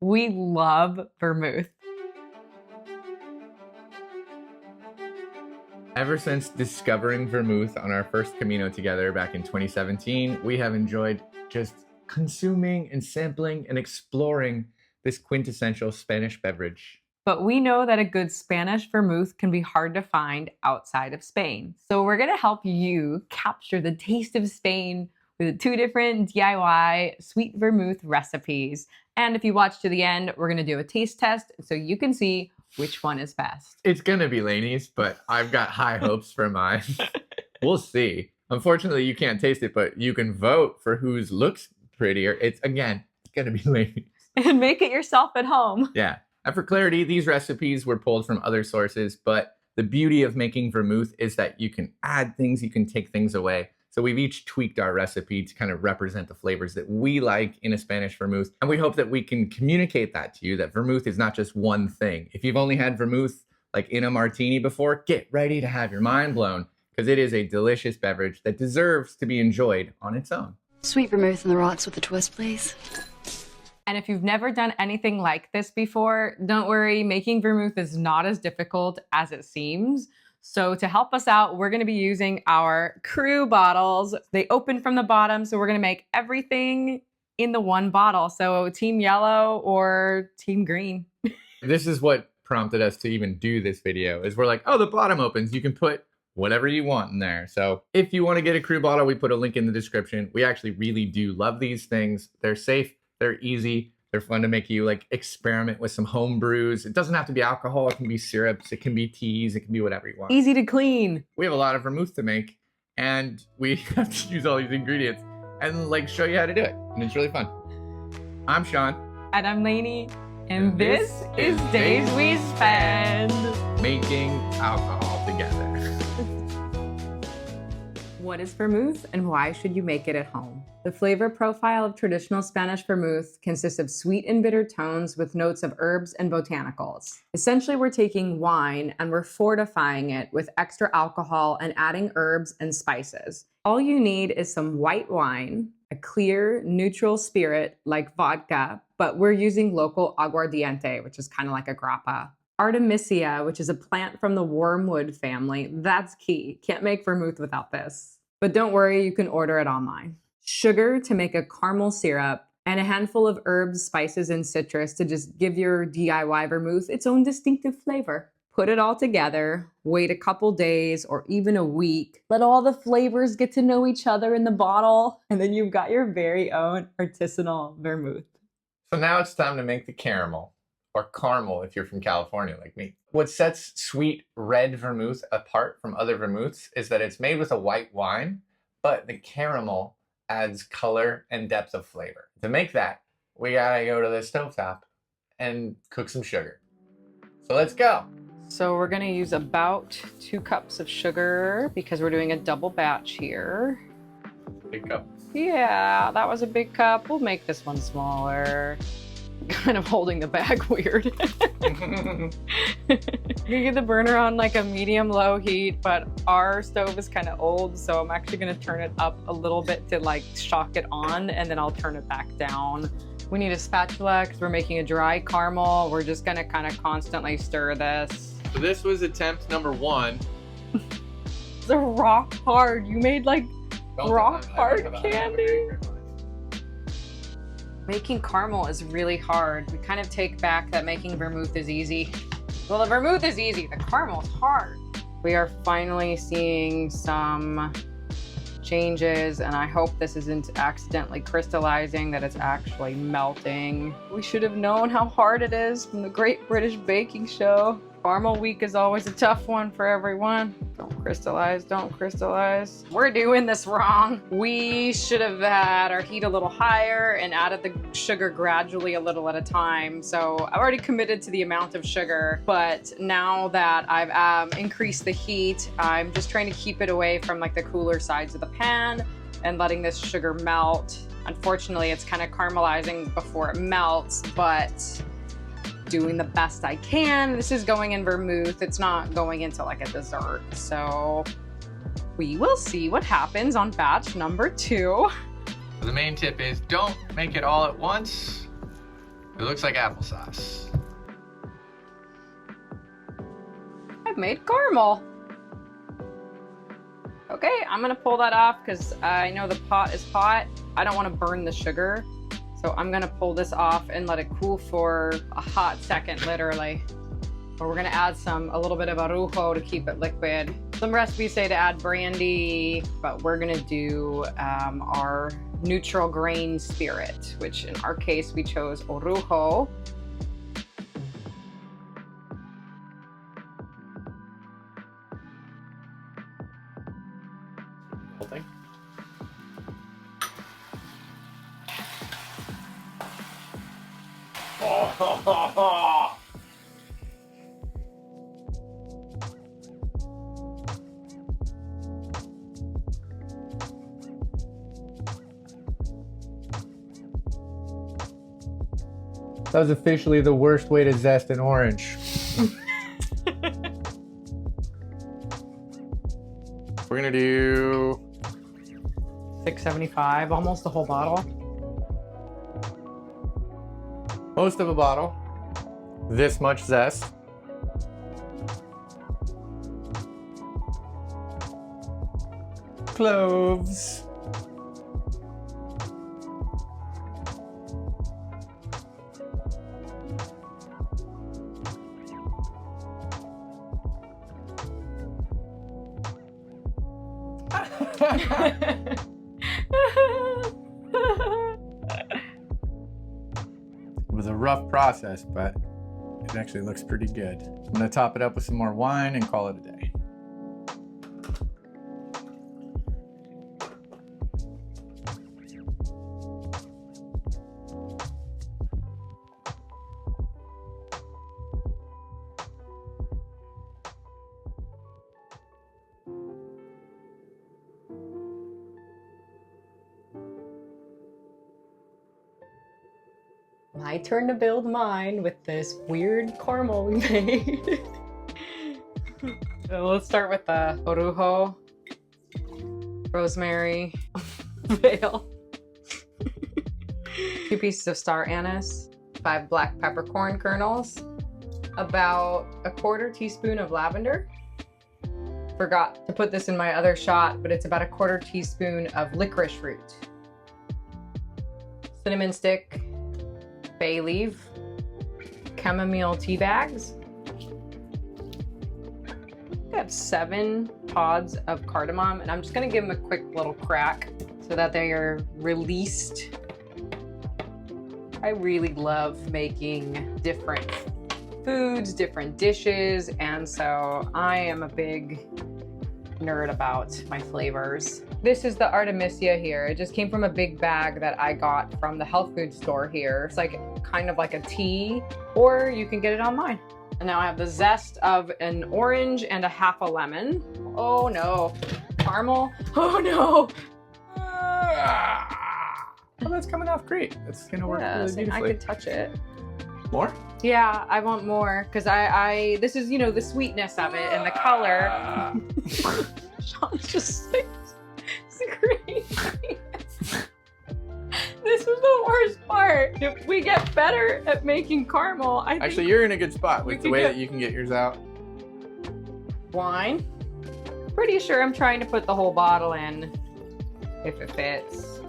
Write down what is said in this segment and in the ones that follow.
We love vermouth. Ever since discovering vermouth on our first Camino together back in 2017, we have enjoyed just consuming and sampling and exploring this quintessential Spanish beverage. But we know that a good Spanish vermouth can be hard to find outside of Spain. So we're gonna help you capture the taste of Spain with 2 different DIY sweet vermouth recipes. And if you watch to the end, we're gonna do a taste test so you can see which one is best. It's gonna be Lainey's, but I've got high hopes for mine. We'll see. Unfortunately, you can't taste it, but you can vote for whose looks prettier. It's gonna be Lainey's. And make it yourself at home. Yeah. And for clarity, these recipes were pulled from other sources, but the beauty of making vermouth is that you can add things, you can take things away. So we've each tweaked our recipe to kind of represent the flavors that we like in a Spanish vermouth. And we hope that we can communicate that to you, that vermouth is not just one thing. If you've only had vermouth like in a martini before, get ready to have your mind blown, because it is a delicious beverage that deserves to be enjoyed on its own. Sweet vermouth on the rocks with a twist, please. And if you've never done anything like this before, don't worry, making vermouth is not as difficult as it seems. So to help us out, we're gonna be using our Crew bottles. They open from the bottom, so we're gonna make everything in the one bottle. So team yellow or team green. This is what prompted us to even do this video, is we're like, oh, the bottom opens, you can put whatever you want in there. So if you wanna get a Crew bottle, we put a link in the description. We actually really do love these things. They're safe, they're easy. They're fun to make you like experiment with some home brews. It doesn't have to be alcohol. It can be syrups. It can be teas. It can be whatever you want. Easy to clean. We have a lot of vermouth to make, and we have to use all these ingredients and like show you how to do it. And it's really fun. I'm Shawn. And I'm Lainey. And this is Days We Spend Making Alcohol Together. What is vermouth and why should you make it at home? The flavor profile of traditional Spanish vermouth consists of sweet and bitter tones with notes of herbs and botanicals. Essentially, we're taking wine and we're fortifying it with extra alcohol and adding herbs and spices. All you need is some white wine, a clear, neutral spirit like vodka, but we're using local aguardiente, which is kind of like a grappa. Artemisia, which is a plant from the wormwood family. That's key. Can't make vermouth without this. But don't worry, you can order it online. Sugar to make a caramel syrup, and a handful of herbs, spices, and citrus to just give your DIY vermouth its own distinctive flavor. Put it all together, wait a couple days or even a week, let all the flavors get to know each other in the bottle, and then you've got your very own artisanal vermouth. So now it's time to make the caramel, or caramel if you're from California like me. What sets sweet red vermouth apart from other vermouths is that it's made with a white wine, but the caramel adds color and depth of flavor. To make that, we gotta go to the stovetop and cook some sugar. So let's go. So we're gonna use about 2 cups of sugar because we're doing a double batch here. Big cup. Yeah, that was a big cup. We'll make this one smaller. Kind of holding the bag weird. You get the burner on like a medium-low heat, but our stove is kind of old, so I'm actually gonna turn it up a little bit to like shock it on, and then I'll turn it back down. We need a spatula because we're making a dry caramel. We're just gonna kind of constantly stir this. So this was attempt number 1. It's a rock hard. You made like rock hard candy. Making caramel is really hard. We kind of take back that making vermouth is easy. Well, the vermouth is easy, the caramel is hard. We are finally seeing some changes, and I hope this isn't accidentally crystallizing, that it's actually melting. We should have known how hard it is from the Great British Baking Show. Caramel week is always a tough one for everyone. Don't crystallize, don't crystallize. We're doing this wrong. We should have had our heat a little higher and added the sugar gradually a little at a time. So I've already committed to the amount of sugar, but now that I've increased the heat, I'm just trying to keep it away from like the cooler sides of the pan and letting this sugar melt. Unfortunately, it's kind of caramelizing before it melts, but doing the best I can. This is going in vermouth. It's not going into like a dessert. So we will see what happens on batch number 2. The main tip is don't make it all at once. It looks like applesauce. I've made caramel. Okay, I'm gonna pull that off because I know the pot is hot. I don't want to burn the sugar. So I'm gonna pull this off and let it cool for a hot second, literally. But we're gonna add a little bit of orujo to keep it liquid. Some recipes say to add brandy, but we're gonna do our neutral grain spirit, which in our case, we chose orujo. Whole thing? Oh. That was officially the worst way to zest an orange. We're gonna do $6.75, almost the whole bottle. most of a bottle. This much zest. Cloves. It was a rough process, but it actually looks pretty good. I'm gonna top it up with some more wine and call it a day. My turn to build mine with this weird caramel we made. So let's start with the orujo, rosemary, veil, 2 pieces of star anise, 5 black peppercorn kernels, about a 1/4 teaspoon of lavender. Forgot to put this in my other shot, but it's about a 1/4 teaspoon of licorice root, cinnamon stick, bay leaf, chamomile tea bags. I have 7 pods of cardamom, and I'm just gonna give them a quick little crack so that they are released. I really love making different foods, different dishes, and so I am a big nerd about my flavors. This is the artemisia here. It just came from a big bag that I got from the health food store here. It's like kind of like a tea, or you can get it online. And now I have the zest of an orange and a 1/2 a lemon. Oh no, caramel. Oh no. Oh, that's coming off great. That's gonna work really beautifully. I could touch it. More? Yeah, I want more because this is, you know, the sweetness of it and the color. Shawn's just like screaming. This was the worst part. If we get better at making caramel, I think Actually, you're in a good spot with the way that you can get yours out. wine. Pretty sure I'm trying to put the whole bottle in if it fits.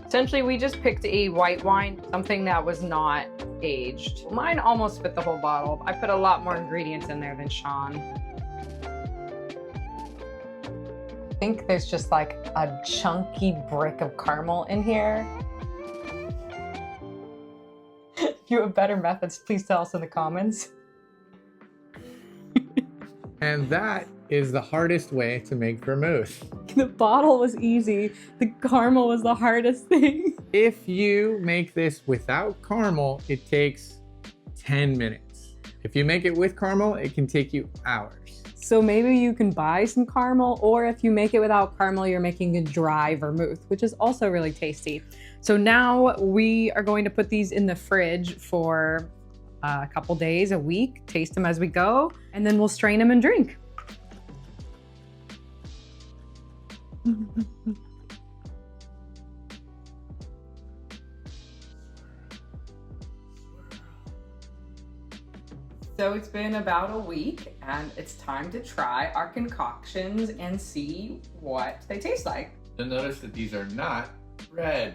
Essentially, we just picked a white wine, something that was not aged. Mine almost fit the whole bottle. I put a lot more ingredients in there than Shawn. I think there's just like a chunky brick of caramel in here. If you have better methods, please tell us in the comments. And that is the hardest way to make vermouth. The bottle was easy. The caramel was the hardest thing. If you make this without caramel, it takes 10 minutes. If you make it with caramel, it can take you hours. So maybe you can buy some caramel, or if you make it without caramel, you're making a dry vermouth, which is also really tasty. So now we are going to put these in the fridge for a couple days, a week, taste them as we go, and then we'll strain them and drink. So it's been about a week and it's time to try our concoctions and see what they taste like. You'll notice that these are not red.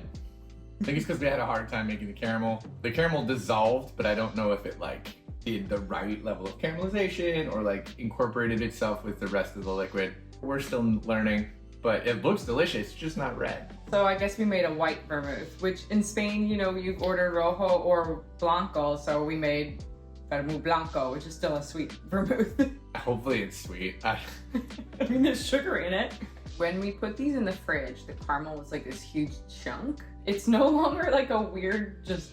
I think it's because we had a hard time making the caramel. The caramel dissolved, but I don't know if it like did the right level of caramelization or like incorporated itself with the rest of the liquid. We're still learning, but it looks delicious, just not red. So I guess we made a white vermouth, which in Spain, you know, you order rojo or blanco. So we made vermouth blanco, which is still a sweet vermouth. Hopefully it's sweet. I mean, there's sugar in it. When we put these in the fridge, the caramel was like this huge chunk. It's no longer like a weird just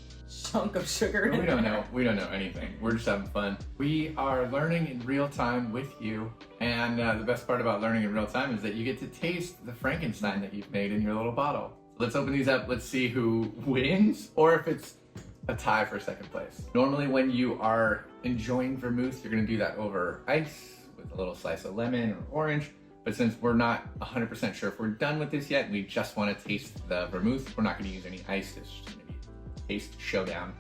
chunk of sugar. We don't know. We don't know anything. We're just having fun. We are learning in real time with you. And the best part about learning in real time is that you get to taste the Frankenstein that you've made in your little bottle. So let's open these up. Let's see who wins or if it's a tie for second place. Normally when you are enjoying vermouth, you're gonna do that over ice with a little slice of lemon or orange. But since we're not 100% sure if we're done with this yet, we just want to taste the vermouth. We're not going to use any ice. It's just going to be taste showdown.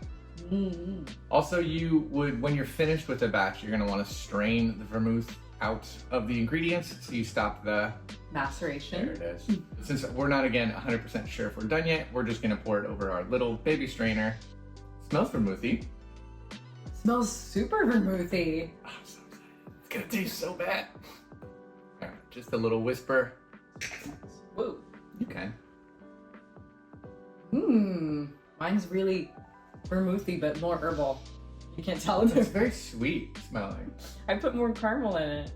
Mm-hmm. Also, you would, when you're finished with the batch, you're going to want to strain the vermouth out of the ingredients so you stop the maceration. There it is. Since we're not, again, 100% sure if we're done yet, we're just going to pour it over our little baby strainer. Smells vermouthy. Smells super vermouthy. Oh, I'm so excited. It's going to taste so bad. All right, just a little whisper. Whoa. Okay. Mine's really vermouthy, but more herbal. You can't tell It's it. very sweet smelling. I put more caramel in it.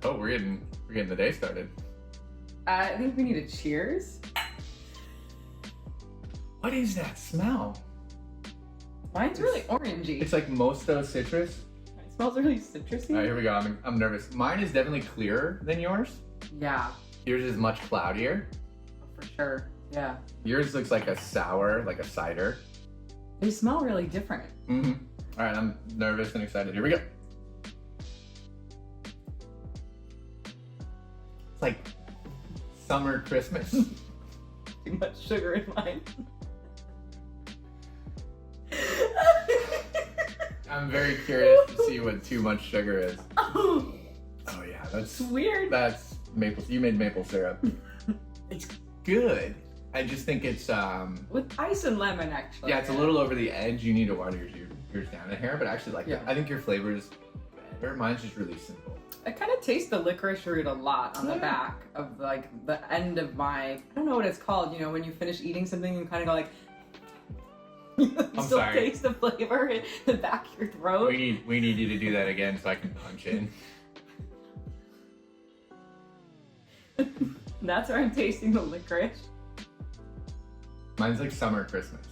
Oh, we're getting the day started. I think we need a cheers. What is that smell? Mine's really orangey. It's like Mosto citrus. It smells really citrusy. All right, here we go. I'm nervous. Mine is definitely clearer than yours. Yeah, Yours is much cloudier. for sure. Yeah. Yours looks like a sour, like a cider. They smell really different. Mm-hmm. All right, I'm nervous and excited. Here we go. It's like summer Christmas. Too much sugar in mine. I'm very curious to see what too much sugar is. Oh yeah, It's weird. that's maple. You made maple syrup. It's good. I just think it's With ice and lemon, actually. yeah, it's a little over the edge. You need to water yours down a hair, but I actually like it. I think your flavor is better. Mine's just really simple. I kind of taste the licorice root a lot on the back of like the end of my, I don't know what it's called, you know, when you finish eating something, you kind of go like, you still sorry. taste the flavor in the back of your throat. We need you to do that again so I can punch in. That's where I'm tasting the licorice. Mine's like summer Christmas.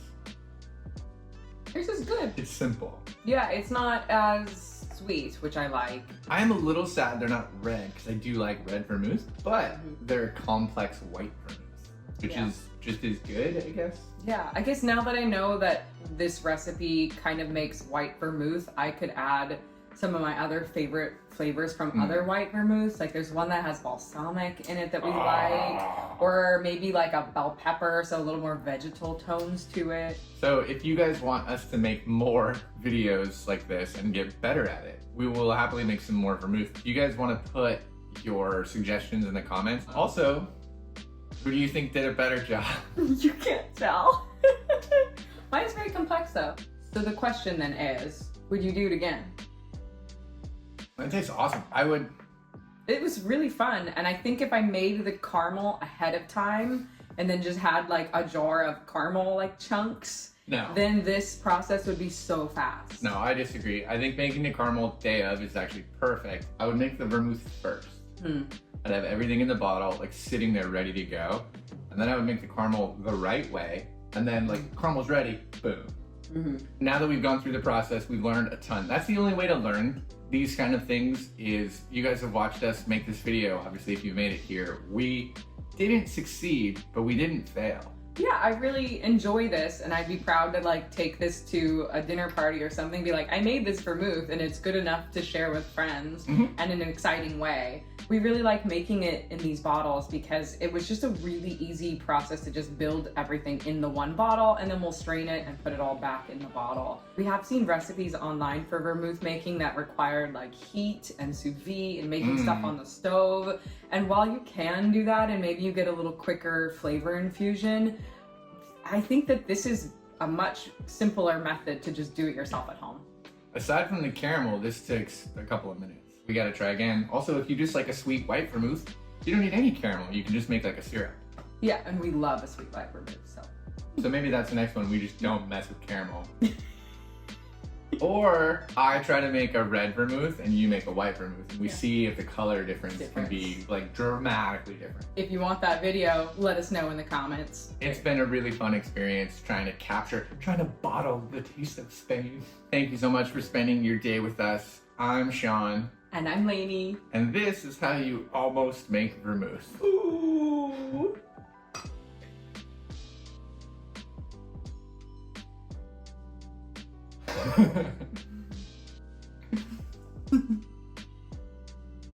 Yours is good. It's simple. Yeah, it's not as sweet, which I like. I am a little sad they're not red because I do like red vermouth, but they're complex white vermouth, which is just as good, I guess. Yeah, I guess now that I know that this recipe kind of makes white vermouth, I could add some of my other favorite flavors from other white vermouths. Like there's one that has balsamic in it that we like, or maybe like a bell pepper, so a little more vegetal tones to it. So if you guys want us to make more videos like this and get better at it, we will happily make some more vermouth. If you guys want to put your suggestions in the comments. Also, who do you think did a better job? You can't tell. Mine's very complex though. So the question then is, would you do it again? It tastes awesome. I would. It was really fun, and I think if I made the caramel ahead of time and then just had like a jar of caramel like chunks, then this process would be so fast. No, I disagree. I think making the caramel day of is actually perfect. I would make the vermouth first. I'd have everything in the bottle like sitting there ready to go, and then I would make the caramel the right way, and then like caramel's ready, boom. Now that we've gone through the process, we've learned a ton. That's the only way to learn these kind of things is you guys have watched us make this video. Obviously, if you made it here, we didn't succeed, but we didn't fail. Yeah, I really enjoy this, and I'd be proud to like take this to a dinner party or something, be like, I made this vermouth and it's good enough to share with friends and in an exciting way. We really like making it in these bottles because it was just a really easy process to just build everything in the one bottle, and then we'll strain it and put it all back in the bottle. We have seen recipes online for vermouth making that required like heat and sous vide and making stuff on the stove. And while you can do that and maybe you get a little quicker flavor infusion, I think that this is a much simpler method to just do it yourself at home. Aside from the caramel, this takes a couple of minutes. We gotta try again. Also, if you just like a sweet white vermouth, you don't need any caramel. You can just make like a syrup. Yeah, and we love a sweet white vermouth, so. So maybe that's the next one. We just don't mess with caramel. Or I try to make a red vermouth and you make a white vermouth. And we see if the color difference can be like dramatically different. If you want that video, let us know in the comments. It's been a really fun experience trying to bottle the taste of Spain. Thank you so much for spending your day with us. I'm Shawn. And I'm Lainey. And this is how you almost make vermouth. Ooh.